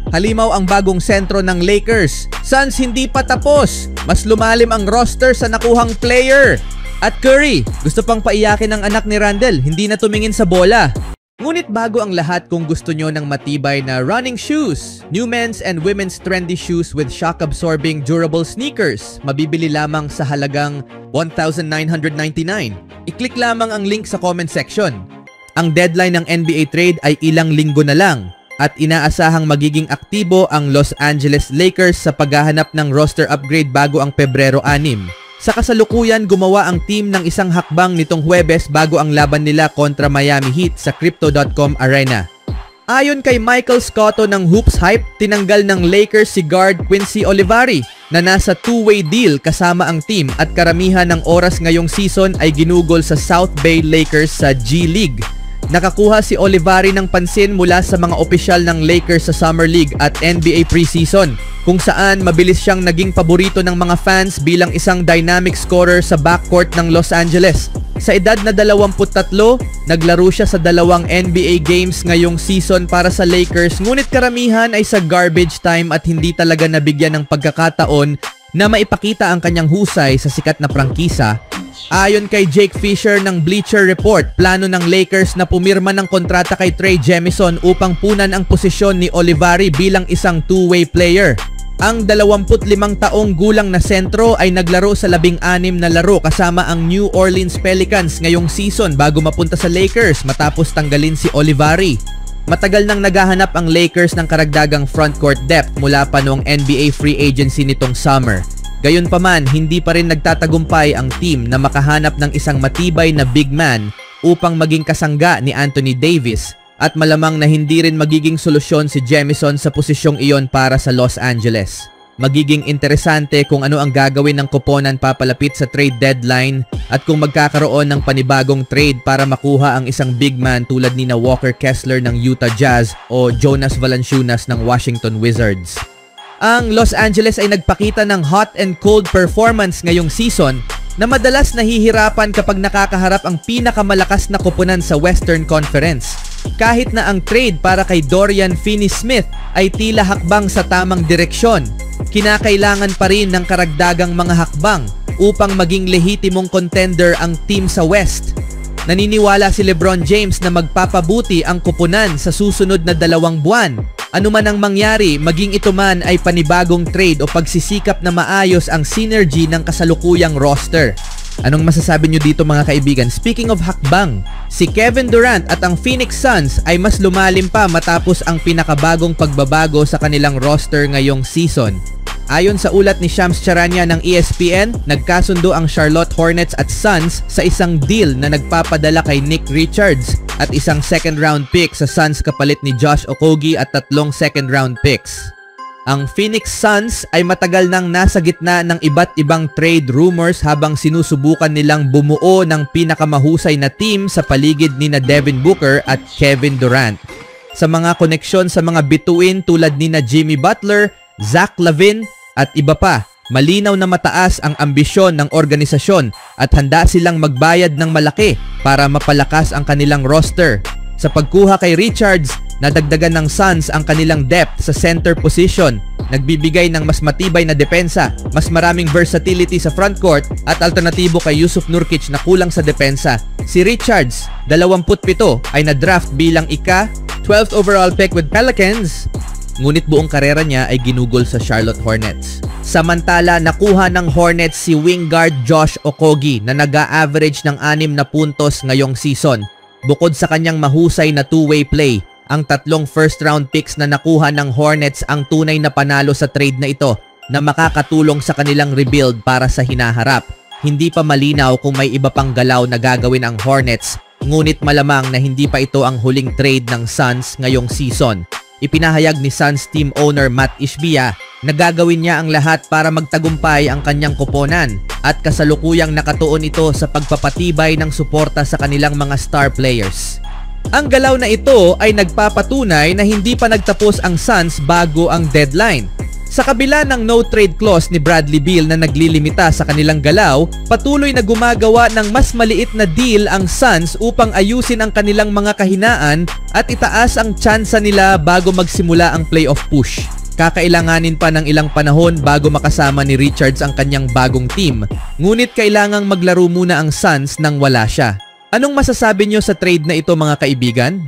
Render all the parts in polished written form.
Halimaw ang bagong sentro ng Lakers. Suns hindi pa tapos. Mas lumalim ang roster sa nakuhang player. At Curry, gusto pang paiyakin ng anak ni Randle, hindi na tumingin sa bola. Ngunit bago ang lahat, kung gusto nyo ng matibay na running shoes, new men's and women's trendy shoes with shock-absorbing durable sneakers, mabibili lamang sa halagang $1,999. I-click lamang ang link sa comment section. Ang deadline ng NBA trade ay ilang linggo na lang at inaasahang magiging aktibo ang Los Angeles Lakers sa paghahanap ng roster upgrade bago ang Pebrero 6. Sa kasalukuyan, gumawa ang team ng isang hakbang nitong Huwebes bago ang laban nila kontra Miami Heat sa Crypto.com Arena. Ayon kay Michael Scotto ng Hoops Hype, tinanggal ng Lakers si guard Quincy Olivari na nasa two-way deal kasama ang team at karamihan ng oras ngayong season ay ginugol sa South Bay Lakers sa G League. Nakakuha si Olivari ng pansin mula sa mga opisyal ng Lakers sa Summer League at NBA preseason, kung saan mabilis siyang naging paborito ng mga fans bilang isang dynamic scorer sa backcourt ng Los Angeles. Sa edad na 23, naglaro siya sa 2 NBA games ngayong season para sa Lakers, ngunit karamihan ay sa garbage time at hindi talaga nabigyan ng pagkakataon na maipakita ang kanyang husay sa sikat na prangkisa. Ayon kay Jake Fisher ng Bleacher Report, plano ng Lakers na pumirma ng kontrata kay Trey Jemison upang punan ang posisyon ni Olivari bilang isang two-way player. Ang 25 taong gulang na sentro ay naglaro sa 16 na laro kasama ang New Orleans Pelicans ngayong season bago mapunta sa Lakers matapos tanggalin si Olivari. Matagal nang naghahanap ang Lakers ng karagdagang frontcourt depth mula pa noong NBA free agency nitong summer. Gayunpaman, hindi pa rin nagtatagumpay ang team na makahanap ng isang matibay na big man upang maging kasangga ni Anthony Davis at malamang na hindi rin magiging solusyon si Jemison sa posisyong iyon para sa Los Angeles. Magiging interesante kung ano ang gagawin ng koponan papalapit sa trade deadline at kung magkakaroon ng panibagong trade para makuha ang isang big man tulad ni na Walker Kessler ng Utah Jazz o Jonas Valanciunas ng Washington Wizards. Ang Los Angeles ay nagpakita ng hot and cold performance ngayong season na madalas nahihirapan kapag nakakaharap ang pinakamalakas na koponan sa Western Conference. Kahit na ang trade para kay Dorian Finney-Smith ay tila hakbang sa tamang direksyon, kinakailangan pa rin ng karagdagang mga hakbang upang maging lehitimong contender ang team sa West. Naniniwala si LeBron James na magpapabuti ang koponan sa susunod na 2 buwan. Ano man ang mangyari, maging ito man ay panibagong trade o pagsisikap na maayos ang synergy ng kasalukuyang roster. Anong masasabi nyo dito mga kaibigan? Speaking of hakbang, si Kevin Durant at ang Phoenix Suns ay mas lumalim pa matapos ang pinakabagong pagbabago sa kanilang roster ngayong season. Ayon sa ulat ni Shams Charania ng ESPN, nagkasundo ang Charlotte Hornets at Suns sa isang deal na nagpapadala kay Nick Richards at isang second-round pick sa Suns kapalit ni Josh Okogie at 3 second-round picks. Ang Phoenix Suns ay matagal nang nasa gitna ng iba't ibang trade rumors habang sinusubukan nilang bumuo ng pinakamahusay na team sa paligid ni na Devin Booker at Kevin Durant. Sa mga koneksyon sa mga bituin tulad ni na Jimmy Butler, Zach LaVine at iba pa, malinaw na mataas ang ambisyon ng organisasyon at handa silang magbayad ng malaki para mapalakas ang kanilang roster. Sa pagkuha kay Richards, nadagdagan ng Suns ang kanilang depth sa center position, nagbibigay ng mas matibay na depensa, mas maraming versatility sa frontcourt at alternatibo kay Yusuf Nurkic na kulang sa depensa. Si Richards, 27, ay na-draft bilang ika-12th overall pick with Pelicans, ngunit buong karera niya ay ginugol sa Charlotte Hornets. Samantala, nakuha ng Hornets si wing guard Josh Okogie na nag-a-average ng 6 na puntos ngayong season. Bukod sa kanyang mahusay na two-way play, ang 3 first-round picks na nakuha ng Hornets ang tunay na panalo sa trade na ito na makakatulong sa kanilang rebuild para sa hinaharap. Hindi pa malinaw kung may iba pang galaw na gagawin ang Hornets, ngunit malamang na hindi pa ito ang huling trade ng Suns ngayong season. Ipinahayag ni Suns team owner Matt Ishbia na gagawin niya ang lahat para magtagumpay ang kanyang koponan at kasalukuyang nakatuon ito sa pagpapatibay ng suporta sa kanilang mga star players. Ang galaw na ito ay nagpapatunay na hindi pa nagtapos ang Suns bago ang deadline. Sa kabila ng no-trade clause ni Bradley Beal na naglilimita sa kanilang galaw, patuloy na gumagawa ng mas maliit na deal ang Suns upang ayusin ang kanilang mga kahinaan at itaas ang tsansa nila bago magsimula ang playoff push. Kakailanganin pa ng ilang panahon bago makasama ni Richards ang kanyang bagong team, ngunit kailangang maglaro muna ang Suns nang wala siya. Anong masasabi nyo sa trade na ito mga kaibigan?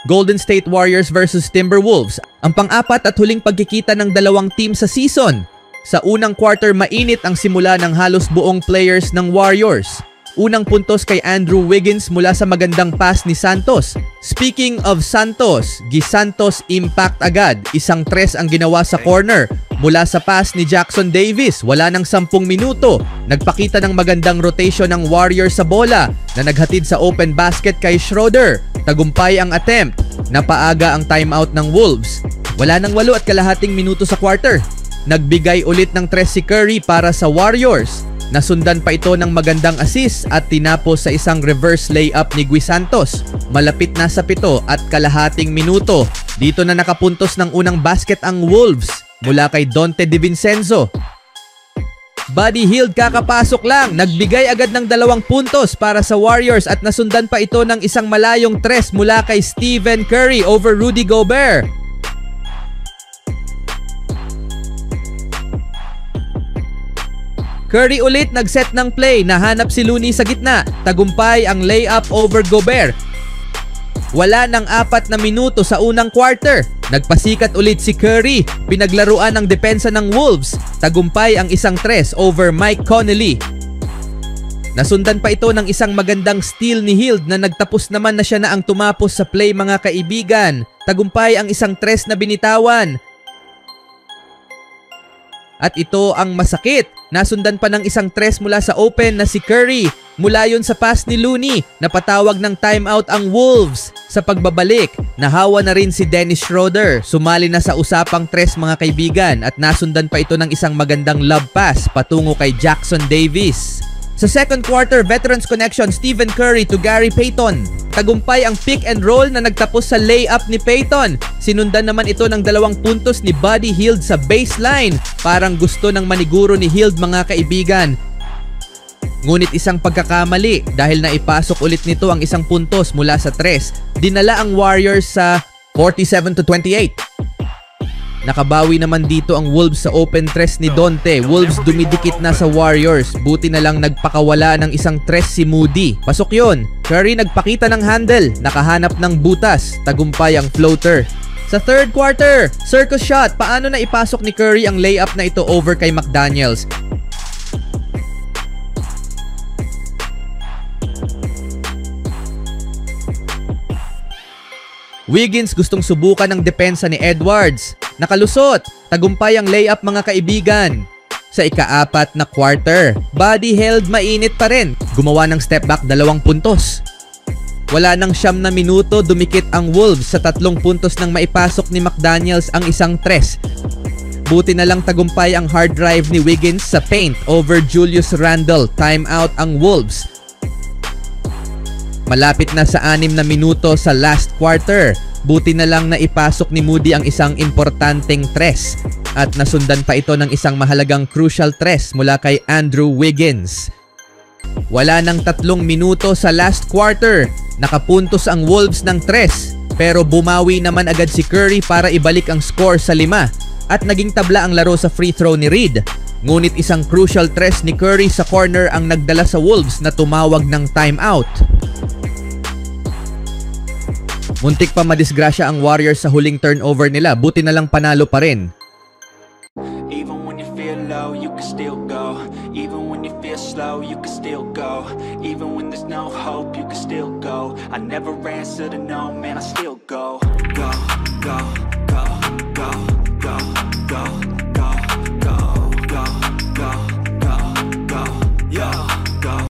Golden State Warriors versus Timberwolves, ang pang-apat at huling pagkikita ng dalawang team sa season. Sa unang quarter, mainit ang simula ng halos buong players ng Warriors. Unang puntos kay Andrew Wiggins mula sa magandang pass ni Santos. Speaking of Santos, Gisantos impact agad. Isang tres ang ginawa sa corner. Mula sa pass ni Jackson Davis, wala ng 10 minuto. Nagpakita ng magandang rotation ng Warriors sa bola na naghatid sa open basket kay Schroeder. Tagumpay ang attempt. Napaaga ang timeout ng Wolves. Wala nang 8.5 minuto sa quarter. Nagbigay ulit ng tres si Curry para sa Warriors. Nasundan pa ito ng magandang assist at tinapos sa isang reverse layup ni Gisantos. Malapit na sa 7.5 minuto. Dito na nakapuntos ng unang basket ang Wolves mula kay Donte DiVincenzo. Buddy Hield kakapasok lang, nagbigay agad ng 2 puntos para sa Warriors at nasundan pa ito ng isang malayong tres mula kay Stephen Curry over Rudy Gobert. Curry ulit nag-set ng play, nahanap si Looney sa gitna, tagumpay ang layup over Gobert. Wala ng 4 na minuto sa unang quarter. Nagpasikat ulit si Curry, pinaglaruan ng depensa ng Wolves, tagumpay ang isang tres over Mike Conley. Nasundan pa ito ng isang magandang steal ni Hield na nagtapos naman na siya na ang tumapos sa play mga kaibigan. Tagumpay ang isang tres na binitawan. At ito ang masakit. Nasundan pa ng isang tres mula sa open na si Curry. Mula yun sa pass ni Looney, napatawag ng timeout ang Wolves. Sa pagbabalik, nahawa na rin si Dennis Schroeder. Sumali na sa usapang tres mga kaibigan at nasundan pa ito ng isang magandang lob pass patungo kay Jackson Davis. Sa second quarter, Veterans Connection, Stephen Curry to Gary Payton. Tagumpay ang pick and roll na nagtapos sa layup ni Payton. Sinundan naman ito ng 2 puntos ni Buddy Hield sa baseline. Parang gusto ng maniguro ni Hield mga kaibigan. Ngunit isang pagkakamali dahil naipasok ulit nito ang isang puntos mula sa tres. Dinala ang Warriors sa 47-28. Nakabawi naman dito ang Wolves sa open tres ni Donte. Wolves dumidikit na sa Warriors. Buti na lang nagpakawala ng isang tres si Moody. Pasok yon. Curry nagpakita ng handle. Nakahanap ng butas. Tagumpay ang floater. Sa third quarter, circus shot. Paano na ipasok ni Curry ang layup na ito over kay McDaniels? Wiggins gustong subukan ng depensa ni Edwards. Nakalusot. Tagumpay ang layup mga kaibigan. Sa ika-4 na quarter, Buddy Hield mainit pa rin. Gumawa ng step back 2 puntos. Wala nang 9 na minuto, dumikit ang Wolves sa 3 puntos nang maipasok ni McDaniels ang isang tres. Buti na lang tagumpay ang hard drive ni Wiggins sa paint over Julius Randle. Timeout ang Wolves. Malapit na sa 6 na minuto sa last quarter. Buti na lang na ipasok ni Moody ang isang importanteng tres. At nasundan pa ito ng isang mahalagang crucial tres mula kay Andrew Wiggins. Wala nang 3 minuto sa last quarter. Nakapuntos ang Wolves ng tres. Pero bumawi naman agad si Curry para ibalik ang score sa 5. At naging tabla ang laro sa free throw ni Reed. Ngunit isang crucial tres ni Curry sa corner ang nagdala sa Wolves na tumawag ng timeout. Muntik pa madisgrasya ang Warriors sa huling turnover nila. Buti na lang panalo pa rin. Even when you feel low, you can still go. Even when you feel slow, you can still go. Even when there's no hope, you can still go. I never answer to no, man, I still go. Go, go, go, go, go, go.